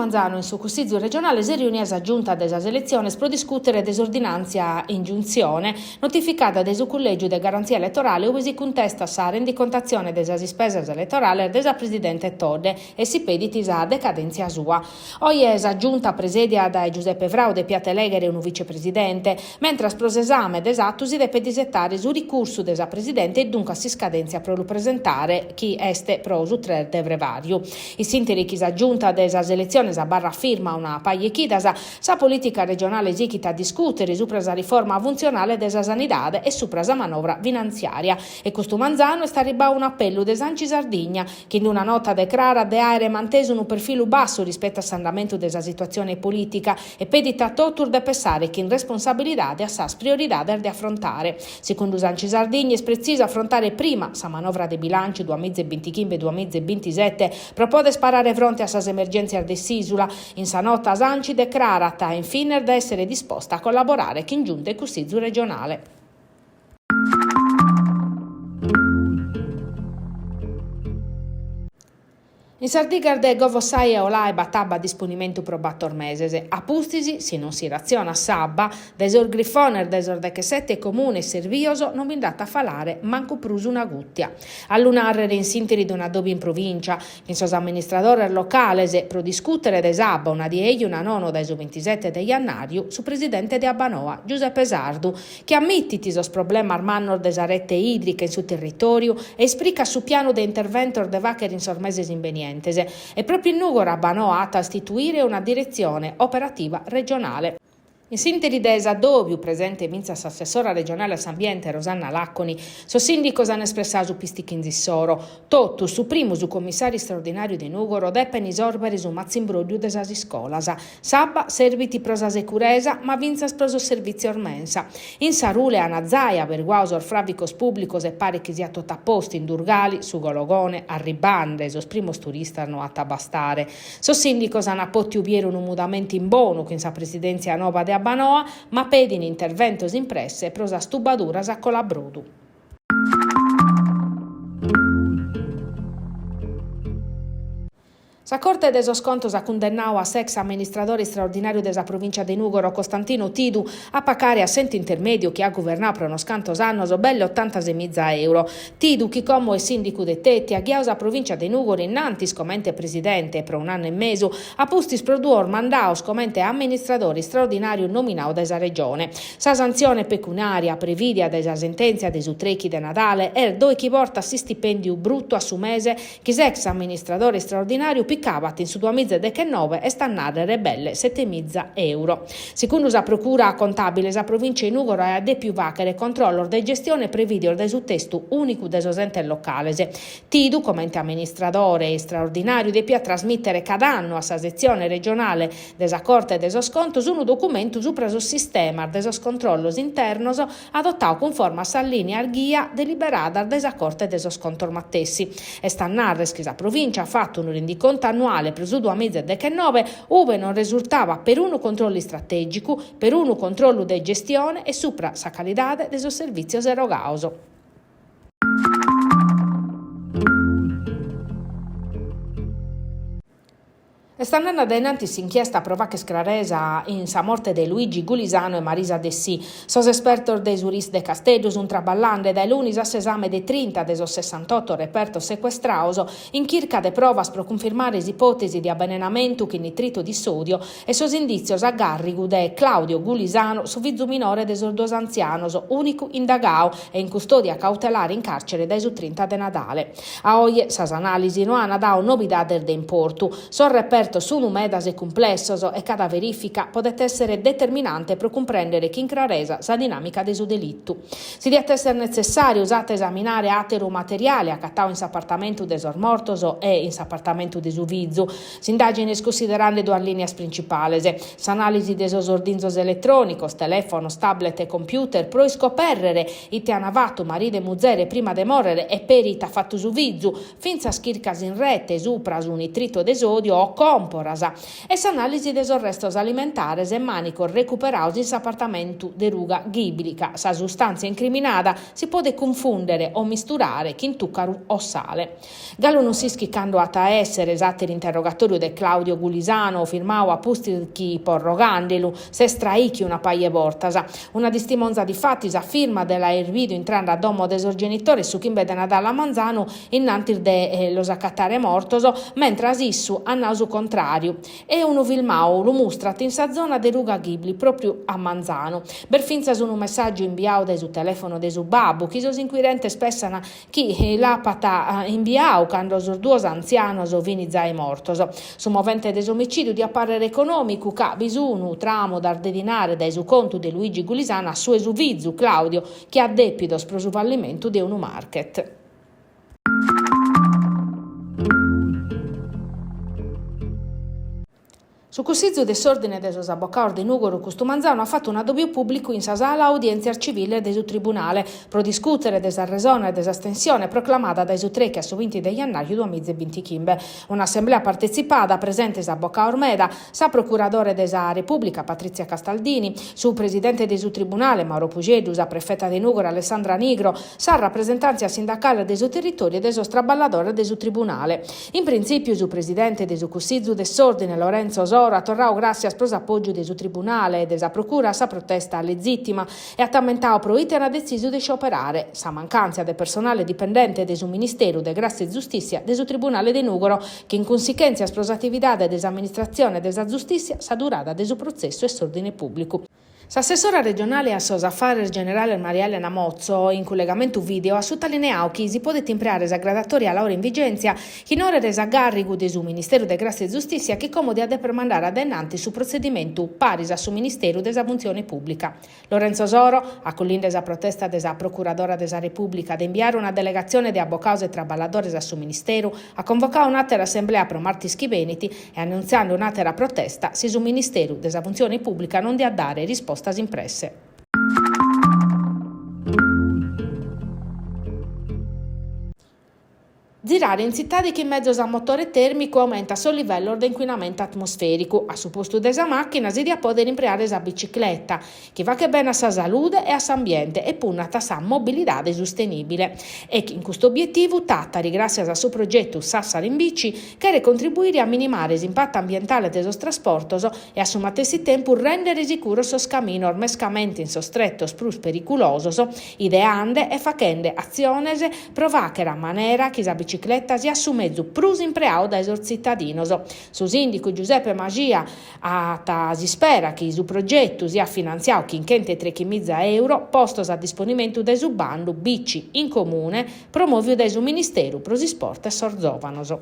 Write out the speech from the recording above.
Manzano in su Consiglio regionale si riunì a giunta della elezioni per discutere desordinanza ingiunzione notificata del collegio di garanzia elettorale ove si contesta sa rendicontazione delle spese elettorali del presidente Todde e si pediti a decadenza sua. Oggi è giunta presedia da Giuseppe Vrau de Piate Leghere un vicepresidente, mentre a prosesame desatto si deve disettare su ricorso della presidente e dunque si scadenzia per lo presentare chi este prosu 3 de Vrevario. I sinteri chi sa giunta della elezioni a barra firma una pagliechidasa sa politica regionale zichita a discutere su la riforma funzionale della sanità e su la manovra finanziaria. E questo Manzano sta riba un appello de Sanci Sardegna che in una nota declara de aere manteso un profilo basso rispetto all'andamento della situazione politica e pedita totur de pensare che in responsabilità de assas priorità de affrontare. Secondo Sanci Sardegna è preciso affrontare prima sa manovra de bilancio 2025-2027 propone sparare fronte a sas emergenze de Sisula. In sa nota Sanci declara infine di essere disposta a collaborare con giunta e Consiglio regionale. In Sardigarde govosai e olà e batabba disponimento probator mesese. A pustisi, se non si raziona sabba, desor grifoner desor de che sette comune servioso non vindata a falare manco prusu una guttia. All'unarre in sinteri d'un adobi in provincia, in sos amministratore locale pro discutere de sabba una di egli una nono deso 27 de Iannario su presidente de Abbanoa, Giuseppe Sardu, che ammittiti sos problema armannor de rete idriche in su territorio e esplica su piano de interventor de vacher in sormeses invenienti. E proprio in Nugora Abbanoa a istituire una direzione operativa regionale. In sintesi desa doviu presente Minzas assessora regionale all'ambiente Rosanna Lacconi, so sindicos hanno espressato su pistichin soro, tottu su primo su commissario straordinario di Nugoro deppen isorbere su mazzimbrodio desas scolasa, sabba serviti prosa securesa ma vinzas proso servizio ormensa. In Sarule anazaia verguausor fravicos pubblicos e pare che sia tot a posto in Durgali, su Gologone, a Ribande, sos primos turistas no a tabastare. So sindicos hanno appotti ubieru un mudamento in bono che in sa presidenza nova de Abbanoa, ma pedin interventos impresse prosa stubaduras a colabrodu. Sa Corte de Scontos ha condannato a sex amministratore straordinario della provincia di Nugoro Costantino Tidu a pagare a assento intermedio che ha governato per uno scantos annos belle 86.000 euro. Tidu, che come è sindaco de Tetti, a Ghiausa provincia di Nugoro innanti scomente presidente per un anno e mezzo, a postis produor mandao scomente amministratore straordinario nominato della regione. Sa sanzione pecuniaria previdia della sentenza dei sutrechi de Natale è dove chi porta si stipendio brutto a su mese che sex amministratore straordinario cavat in su 2019 e stannare rebelle 7.000 euro. Secondo la procura contabile, la provincia di Nugoro è de più vachere controllo de gestione previdio del su testo unico del ente locale. Tidu, come ente amministratore straordinario, de più trasmettere cada anno a sa sezione regionale della Corte de Scontos un documento su preso sistema de controllos internos adottato conforme a sa linea guia deliberata della Corte de Scontos Mattessi. E stannare che la provincia ha fatto un rendiconto annuale preso 2019 ove non risultava per uno controllo strategico, per uno controllo di gestione e supra sa qualità del servizio erogauso. E stanno andando inchiesta prova che sclaresa in sa morte de Luigi Gulisano e Marisa Dessì. Sos espertos de Suris de Castellus un traballande dai lunis a esame de 30 de sos 68 reperto sequestrauso in chirca de provas pro confermare ipotesi di avvelenamento con nitrito di sodio e sos indizios a garrigu de Claudio Gulisano su vizu minore de sos dos anzianos, unico indagao e in custodia cautelare in carcere dai su 30 de Natale. A oie sas analisi no hanno dao novidades de importu. Son reperto sono medas e complessos e cada verifica potete essere determinante per comprendere chi incraresa sa dinamica de su delitto. Si deve essere necessario usate esaminare atero materiale accattao in s'appartamento de sor mortos e in s'appartamento de su vizu. S'indagine considerando due linee principali. S'analisi de sos ordinzos elettronicos, telefono, tablet e computer pro scoperrere ite anavato maride muzere prima de morrere e perita fatto su vizu, finza schircas in rete supra su nitrito de sodio o come comporasa e s'analisi des restos alimentares e manico recuperaus in s'appartamentu de ruga ghiblica. Sa sostanza incriminata si può confondere o misturare chintuccaru o sale. Gallo non si schiccando a essere esatti l'interrogatorio de Claudio Gulisano firmao a Pustichi porrogandelu se straichi una paie vortasa. Una distimonza di fatti sa firma della Ervidio intrando a domo des genitori su chimbe de Nadalla Manzano innantir de lo sacattare mortoso, mentre asissu a naso contrario e uno filmao lo mostrat in sa zona de ruga ghibli proprio a Manzano. Berfinza su un messaggio inviao de su telefono de su babbo chi sos inquirente spessana chi l'apata inviao quando sos duos anzianos vini zai mortos. Su movente des omicidio di apparere economico ca bisunu tramo dar dedinare dai su conto de Luigi Gulisana su esuvizu Claudio che ha depidos pro su fallimento de unu market. Su cussizzu de s'ordine de sos abocados de Nugoru Custumanzano ha fatto un adobio pubblico in sa sala audienzia civile de su tribunale pro discutere de sa resone e de sa astensione proclamata dai su 3 che a su 20 de gennaio 2025. Un'assemblea partecipata presente sa Bocca Ormeda, sa procuratore de sa Repubblica Patrizia Castaldini, su presidente de su tribunale Mauro Pugedu, sa prefetta de Nugoru Alessandra Nigro, sa rappresentanza sindacale de su territorio e de sos traballadores de su tribunale. In principio su presidente de su cussizzu de s'ordine Lorenzo Soro a torrao grazie pro appoggio de su tribunale e de sa procura sa protesta legittima e attamentao pro iter ha deciso de scioperare sa mancanza de personale dipendente de su Ministero de Grazia e Giustizia de su tribunale de Nugoro che in conseguenza pro attividade de sa amministrazione de sa giustizia sa durata de su processo e s'ordine pubblico. L'assessora regionale a sos affari generale Maria Elena Mozzo, in collegamento video, ha sottolineato che si può imprare sa gradatoria a ora in vigenza che in ore resa garrigu de su Ministero de Grazia e Giustizia che comodi a demandare adenanti su procedimento paris a su Ministero de sa Funzione Pubblica. Lorenzo Soro, a collinde sa protesta de sa Procuradora de sa Repubblica de inviare una delegazione de abocados e traballadores a su Ministero, ha convocato un'altra assemblea pro martis chiveniti e annunziando un'altra protesta se su Ministero de sa Funzione Pubblica non di a dare risposta impresse. Girare in città che in mezzo a motore termico aumenta il livello di inquinamento atmosferico. A supposto desa macchina si dia poter impreare sa bicicletta, che va che bene a sa salute e a sa ambiente e punnata sa mobilità sostenibile. E che in questo obiettivo Tattari, grazie al suo progetto Sassari in bici, che contribuire a minimare l'impatto ambientale del trasporto e a su matessi tempo rendere sicuro sos cammino ormescamente in sostretto sprus pericoloso, ideando e facendo aziones provare a manera che sa bicicletta sia su mezzo prus impreau dai sos cittadinos. Su sindico Giuseppe Magia si spera che su progetto sia finanziato chinchente 3.000 euro postos a disponimento dai su bando bici in comune promovio dai su Ministero pro Sport e Sorzovanos.